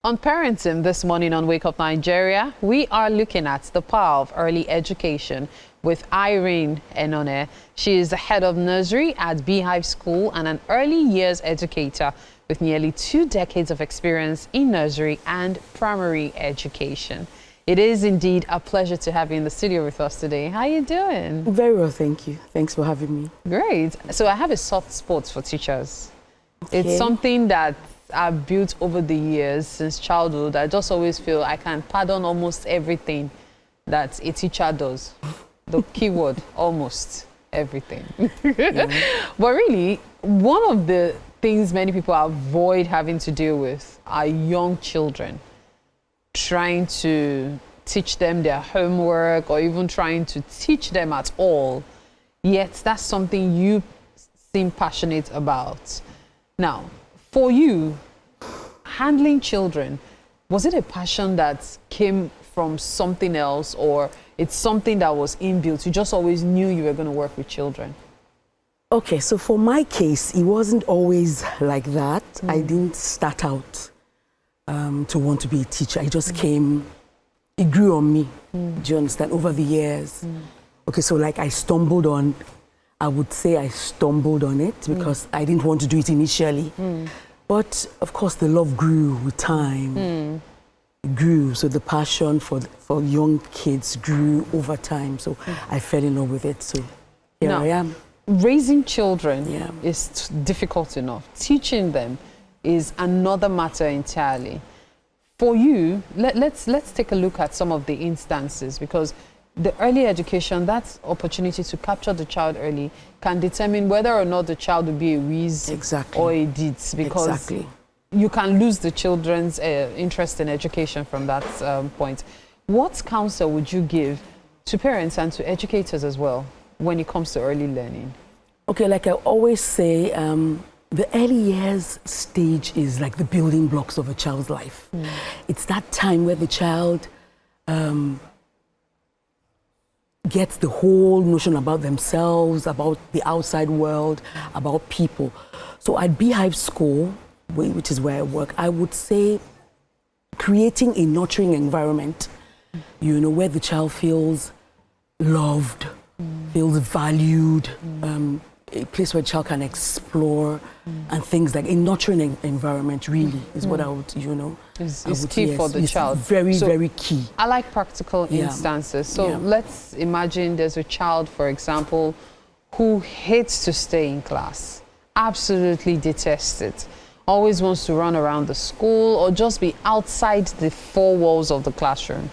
On parenting this morning on Wake Up Nigeria, we are looking at the power of early education with Irene Enone. She is the head of nursery at Beehive School and an early years educator with nearly 2 decades of experience in nursery and primary education. It is indeed a pleasure to have you in the studio with us today. How are you doing? Very well, thank you. Thanks for having me. Great. So I have a soft spot for teachers. Okay. It's something that I've built over the years since childhood. I just always feel I can pardon almost everything that a teacher does. The keyword, almost everything. But really, one of the things many people avoid having to deal with are young children, trying to teach them their homework or even trying to teach them at all. Yet that's something you seem passionate about. Now, for you, handling children, was it a passion that came from something else, or it's something that was inbuilt? You just always knew you were going to work with children? Okay, so for my case, it wasn't always like that. I didn't start out to want to be a teacher. It just came, it grew on me, do you understand, over the years. Okay, so like I stumbled on, I would say I stumbled on it because I didn't want to do it initially. But of course, the love grew with time. It grew, so the passion for young kids grew over time. So I fell in love with it. So here I am. Raising children is difficult enough. Teaching them is another matter entirely. For you, let's take a look at some of the instances, because the early education, that opportunity to capture the child early, can determine whether or not the child will be a whiz or a DITS, because you can lose the children's interest in education from that point. What counsel would you give to parents and to educators as well when it comes to early learning? Okay, like I always say, the early years stage is like the building blocks of a child's life. It's that time where the child gets the whole notion about themselves, about the outside world, about people. So at Beehive School, which is where I work, I would say creating a nurturing environment, you know, where the child feels loved, feels valued, a place where the child can explore and things like a nurturing environment really is what I would, you know. It's key for the child. Very, very key. I like practical instances. So let's imagine there's a child, for example, who hates to stay in class, absolutely detests it, always wants to run around the school or just be outside the 4 walls of the classroom.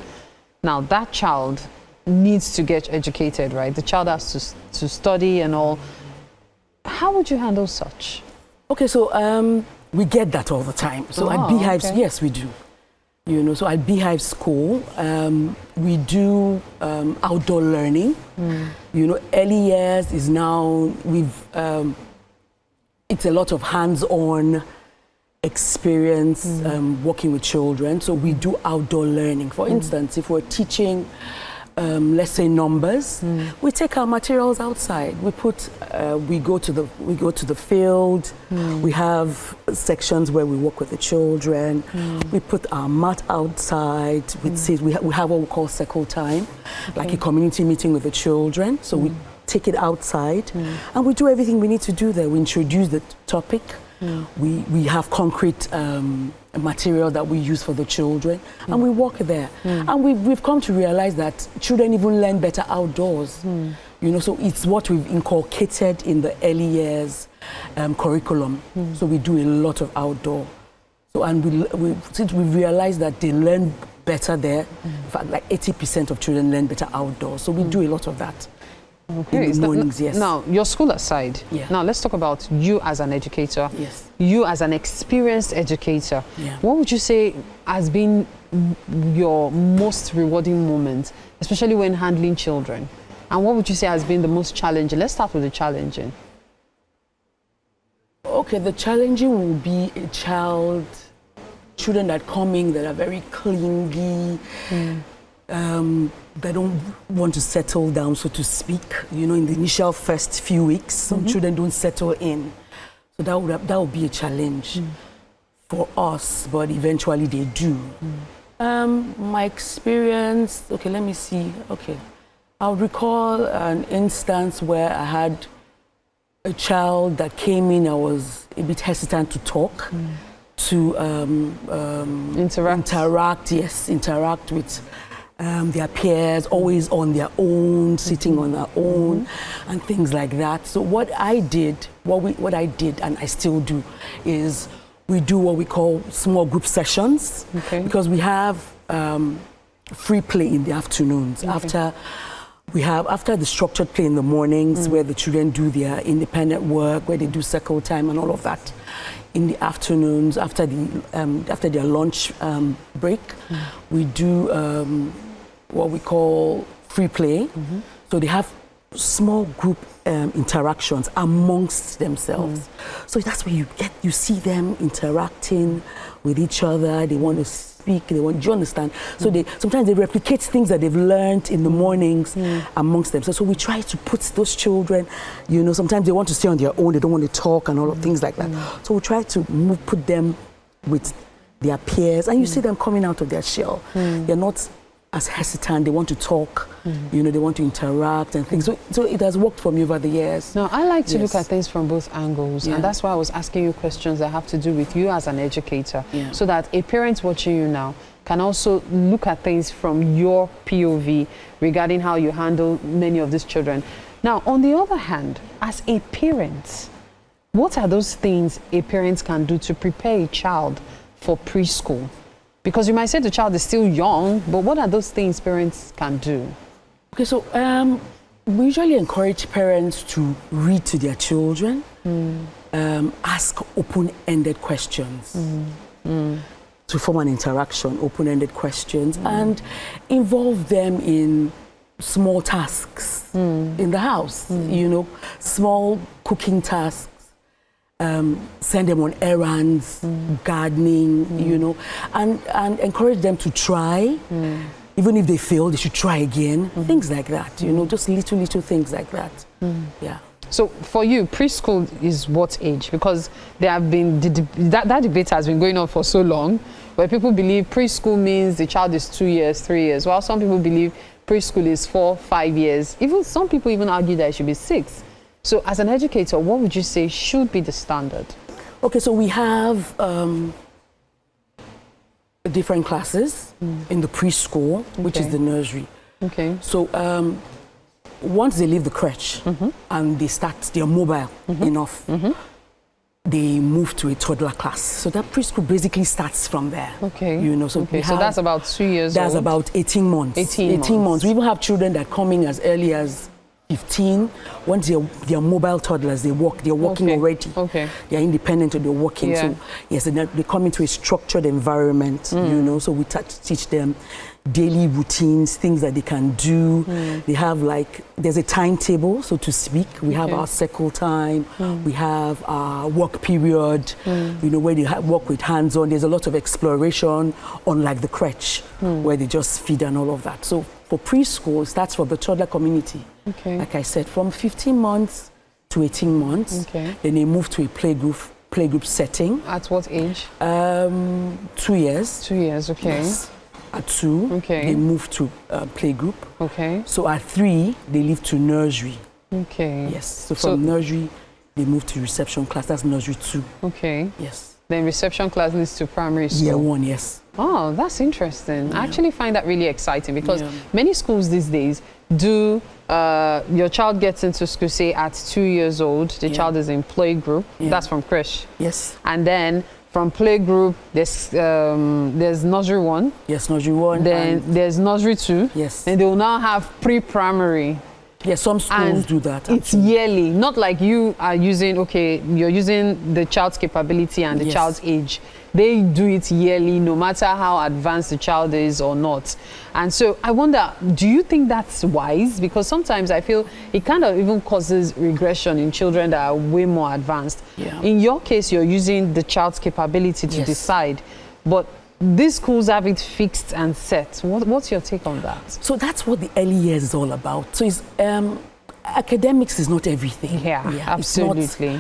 Now that child needs to get educated, right? The child has to study and all. How would you handle such? Okay, so we get that all the time. So at Beehive, yes, we do. You know, so at Beehive School, we do outdoor learning. You know, early years is now, it's a lot of hands-on experience working with children. So we do outdoor learning. For instance, if we're teaching let's say numbers, we take our materials outside. We go to the field. We have sections where we work with the children. We put our mat outside. We have what we call circle time, like a community meeting with the children. So we take it outside, and we do everything we need to do there. We introduce the topic. We have concrete material that we use for the children, and we walk there. And we've come to realize that children even learn better outdoors. You know, so it's what we've inculcated in the early years curriculum. So we do a lot of outdoor. So since we realized that they learn better there, in fact, like 80% of children learn better outdoors. So we do a lot of that. Okay. In the mornings, yes. Now, your school aside, now let's talk about you as an educator, you as an experienced educator. What would you say has been your most rewarding moment, especially when handling children? And what would you say has been the most challenging? Let's start with the challenging. Okay, the challenging will be children that come in that are very clingy, they don't want to settle down, so to speak. You know, in the initial first few weeks, some children don't settle in. So that would be a challenge. for us, but eventually they do. My experience, okay, let me see. Okay, I'll recall an instance where I had a child that came in. I was a bit hesitant to talk, to interact with their peers, always on their own, sitting on their own, and things like that. So what I did, and I still do, is we do what we call small group sessions, because we have free play in the afternoons. After the structured play in the mornings, where the children do their independent work, where they do circle time and all of that. In the afternoons, after their lunch break, we do what we call free play. So they have small group interactions amongst themselves. So that's where you see them interacting with each other. They want to speak. Do you understand? So sometimes they replicate things that they've learned in the mornings amongst them. So we try to put those children, sometimes they want to stay on their own. They don't want to talk and all of things like that. So we try to put them with their peers, and you see them coming out of their shell. They're not as hesitant. They want to talk, they want to interact and things. So it has worked for me over the years. Now, I like to look at things from both angles, and that's why I was asking you questions that have to do with you as an educator, so that a parent watching you now can also look at things from your POV regarding how you handle many of these children. Now, on the other hand, as a parent, what are those things a parent can do to prepare a child for preschool? Because you might say the child is still young, but what are those things parents can do? Okay, so we usually encourage parents to read to their children, ask open-ended questions, to form an interaction, open-ended questions, and involve them in small tasks in the house, small cooking tasks. Send them on errands, gardening, and encourage them to try. Even if they fail, they should try again. Things like that, just little things like that. Yeah. So for you, preschool is what age? Because there have been that debate has been going on for so long, where people believe preschool means the child is 2 years, 3 years, while some people believe preschool is 4, 5 years. Even some people even argue that it should be 6. So as an educator, what would you say should be the standard? Okay, so we have different classes in the preschool, which is the nursery. Okay. So once they leave the crèche and they're mobile enough, they move to a toddler class. So that preschool basically starts from there. Okay. So that's about 2 years That's old. about 18 months. 18 months. We even have children that come in as early as 15. Once they're mobile toddlers, they're walking already. Okay. They're independent and they're walking. Yeah. So yes, they come into a structured environment, so we teach them daily routines, things that they can do. They have there's a timetable, so to speak. We have our circle time, we have our work period, where they work with hands-on. There's a lot of exploration, unlike the crèche, where they just feed and all of that. So for preschool, it starts for the toddler community. Okay. Like I said, from 15 months to 18 months. Okay. Then they move to a playgroup setting. At what age? 2 years. 2 years, okay. Yes. At 2, they move to playgroup. Okay. So at 3, they leave to nursery. Okay. Yes. So from nursery, they move to reception class. That's nursery 2. Okay. Yes. Then reception class leads to primary school. Year 1, yes. Oh, that's interesting. I actually find that really exciting because many schools these days do, your child gets into school, say at 2 years old, the child is in playgroup. That's from crèche. Yes. And then from playgroup, there's nursery 1. Yes, nursery 1. Then there's nursery 2. Yes. And they will now have pre-primary. Yes, some schools do that. Actually. It's yearly, not like you are using, you're using the child's capability and the child's age. They do it yearly, no matter how advanced the child is or not. And so I wonder, do you think that's wise? Because sometimes I feel it kind of even causes regression in children that are way more advanced. Yeah. In your case, you're using the child's capability to decide. But these schools have it fixed and set. What's your take on that? So that's what the early years is all about. So it's, academics is not everything. Yeah, absolutely.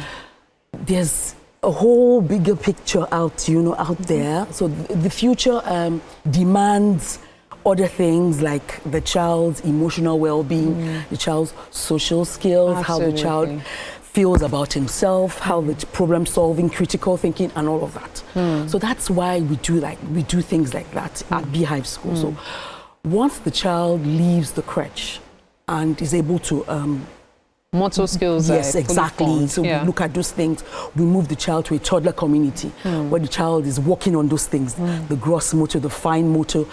There's a whole bigger picture out, out there. So the future demands other things like the child's emotional well-being, the child's social skills, how the child feels about himself, how the problem solving, critical thinking, and all of that. So that's why we do things like that at Beehive School. So once the child leaves the crèche and is able to motor skills. Yes, exactly. Formed. So we look at those things. We move the child to a toddler community where the child is working on those things, the gross motor, the fine motor,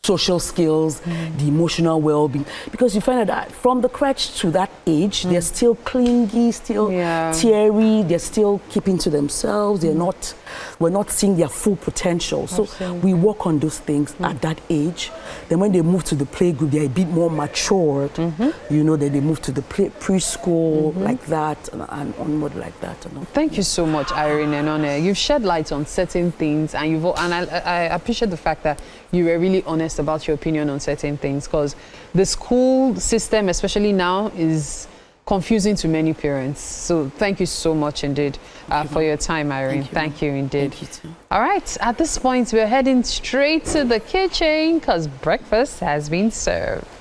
social skills, the emotional well-being. Because you find out that from the crèche to that age, they're still clingy, still teary, they're still keeping to themselves. We're not seeing their full potential. So we work on those things at that age. Then when they move to the playgroup, they're a bit more matured. Then they move to the preschool like that and onward like that. Thank you so much, Irene and Enone. You've shed light on certain things, and I appreciate the fact that you were really honest about your opinion on certain things, because the school system, especially now, is confusing to many parents. So thank you so much indeed for your time, Irene. Thank you indeed. Thank you too. All right, at this point, we're heading straight to the kitchen because breakfast has been served.